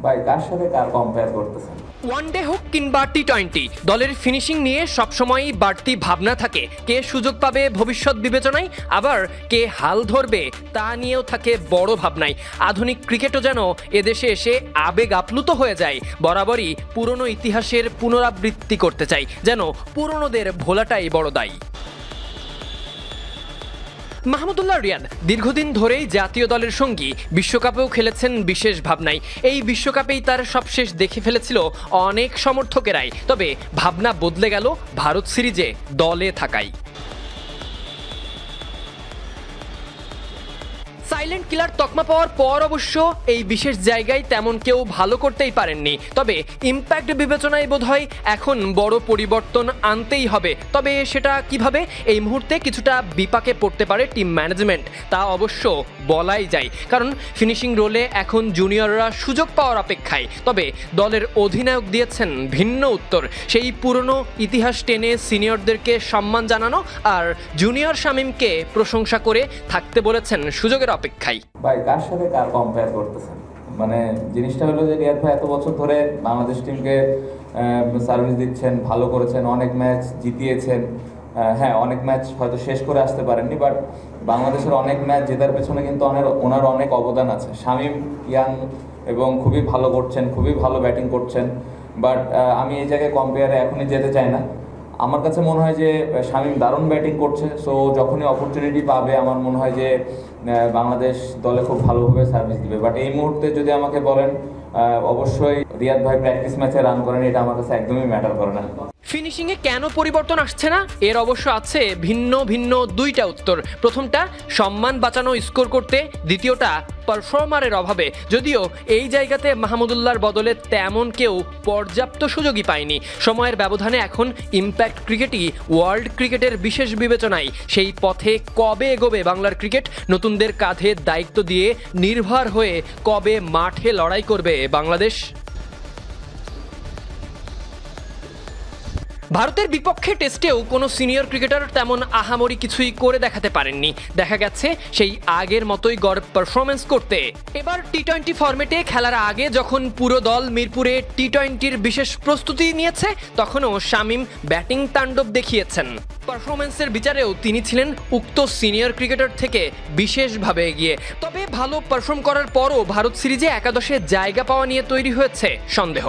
ভাই কার সাথে কার কম্পেয়ার করতেছেন? ওয়ানডে হোক কিংবা টি-20 দলের ফিনিশিং নিয়ে সবসময়ই বাড়তি ভাবনা থাকে। কে সুযোগ পাবে ভবিষ্যৎ বিবেচনায়, আবার কে হাল ধরবে তা নিয়েও থাকে বড় ভাবনায়। আধুনিক ক্রিকেটও যেন এদেশে এসে আবেগ আপ্লুত হয়ে যায়। বরাবরই পুরনো ইতিহাসের পুনরাবৃত্তি করতে চাই, যেন পুরনোদের ভোলাটাই বড় দায়ী। মাহমুদুল্লাহ রিয়াদ দীর্ঘদিন ধরেই জাতীয় দলের সঙ্গী, বিশ্বকাপেও খেলেছেন বিশেষ ভাবনায়। এই বিশ্বকাপেই তার সবশেষ দেখে ফেলেছিল অনেক সমর্থকেরাই, তবে ভাবনা বদলে গেল ভারত সিরিজে দলে থাকায়। সাইলেন্ট কিলার তকমা পাওয়ার পর অবশ্য এই বিশেষ জায়গায় তেমন কেউ ভালো করতেই পারেননি, তবে ইম্প্যাক্ট বিবেচনায় বোধহয় এখন বড় পরিবর্তন আনতেই হবে। তবে সেটা কিভাবে, এই মুহূর্তে কিছুটা বিপাকে পড়তে পারে টিম ম্যানেজমেন্ট, তা অবশ্য বলাই যায়। কারণ ফিনিশিং রোলে এখন জুনিয়ররা সুযোগ পাওয়ার অপেক্ষায়। তবে দলের অধিনায়ক দিয়েছেন ভিন্ন উত্তর, সেই পুরনো ইতিহাস টেনে সিনিয়রদেরকে সম্মান জানানো আর জুনিয়র শামীমকে প্রশংসা করে থাকতে বলেছেন সুযোগের অপেক্ষায়। ভাই কার সাথে কার কম্পেয়ার করতেছেন? মানে জিনিসটা হলো যে রিয়াদ ভাই এত বছর ধরে বাংলাদেশ টিমকে সার্ভিস দিচ্ছেন, ভালো করেছেন, অনেক ম্যাচ জিতিয়েছেন। হ্যাঁ, অনেক ম্যাচ হয়তো শেষ করে আসতে পারেননি, বাট বাংলাদেশের অনেক ম্যাচ জেতার পেছনে কিন্তু ওনার অনেক অবদান আছে। শামীম ইয়াং এবং খুবই ভালো করছেন, খুবই ভালো ব্যাটিং করছেন, বাট আমি এই জায়গায় কম্পেয়ারে এখনই যেতে চাই না। আমার কাছে মনে হয় যে শামীম দারুণ ব্যাটিং করছে, সো যখনই অপরচুনিটি পাবে আমার মনে হয় যে বাংলাদেশ দলে খুব ভালোভাবে সার্ভিস দিবে। বাট এই মুহূর্তে যদি আমাকে বলেন, অবশ্যই রিয়াদ ভাই প্র্যাকটিস ম্যাচে রান করেন, এটা আমার কাছে একদমই ম্যাটার করে না। ফিনিশিংয়ে কেন পরিবর্তন আসছে না, এর অবশ্য আছে ভিন্ন ভিন্ন দুইটা উত্তর। প্রথমটা সম্মান বাঁচানো স্কোর করতে, দ্বিতীয়টা পারফর্মারের অভাবে। যদিও এই জায়গাতে মাহমুদুল্লাহর বদলে তেমন কেউ পর্যাপ্ত সুযোগই পায়নি। সময়ের ব্যবধানে এখন ইম্প্যাক্ট ক্রিকেটই ওয়ার্ল্ড ক্রিকেটের বিশেষ বিবেচনায়। সেই পথে কবে এগোবে বাংলার ক্রিকেট, নতুনদের কাঁধে দায়িত্ব দিয়ে নির্ভর হয়ে কবে মাঠে লড়াই করবে বাংলাদেশ। ভারতের বিপক্ষে টেস্টেও কোনো সিনিয়র ক্রিকেটার তেমন আহামরি কিছুই করে দেখাতে পারেননি। দেখা গেছে সেই আগের মতোই গড় পারফরমেন্স করতে। এবার টি-20 ফরম্যাটে খেলার আগে যখন পুরো দল মিরপুরে টি-20-র বিশেষ প্রস্তুতি নিয়েছে, তখনও শামীম ব্যাটিং তাণ্ডব দেখিয়েছেন। পারফরমেন্সের বিচারেও তিনি ছিলেন উক্ত সিনিয়র ক্রিকেটার থেকে বিশেষভাবে এগিয়ে। তবে ভালো পারফর্ম করার পরও ভারত সিরিজে একাদশে জায়গা পাওয়া নিয়ে তৈরি হয়েছে সন্দেহ।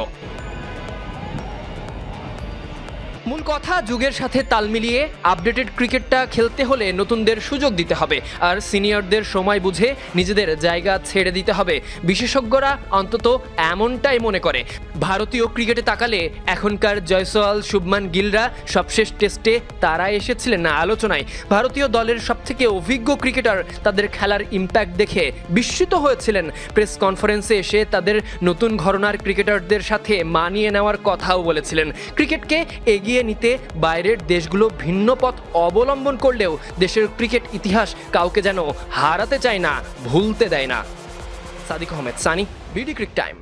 মূল কথা, যুগের সাথে তাল মিলিয়ে আপডেটেড ক্রিকেটটা খেলতে হলে নতুনদের সুযোগ দিতে হবে, আর সিনিয়রদের সময় বুঝে নিজেদের জায়গা ছেড়ে দিতে হবে। বিশেষজ্ঞরা অন্তত এমনটাই মনে করে। ভারতীয় ক্রিকেটে তাকালে এখনকার জয়সওয়াল, শুভমান গিলরা সবশেষ টেস্টে তারা এসেছিলেন না আলোচনায়। ভারতীয় দলের সবথেকে অভিজ্ঞ ক্রিকেটার তাদের খেলার ইম্প্যাক্ট দেখে বিস্মিত হয়েছিলেন। প্রেস কনফারেন্সে এসে তাদের নতুন ঘরানার ক্রিকেটারদের সাথে মানিয়ে নেওয়ার কথাও বলেছিলেন। ক্রিকেটকে এগিয়ে নিতে বাইরের দেশগুলো ভিন্ন পথ অবলম্বন করলেও দেশের ক্রিকেট ইতিহাস কাউকে যেন হারাতে চায় না, ভুলতে দেয় না। Sadiq Ahmed Sunny, BD ক্রিক time.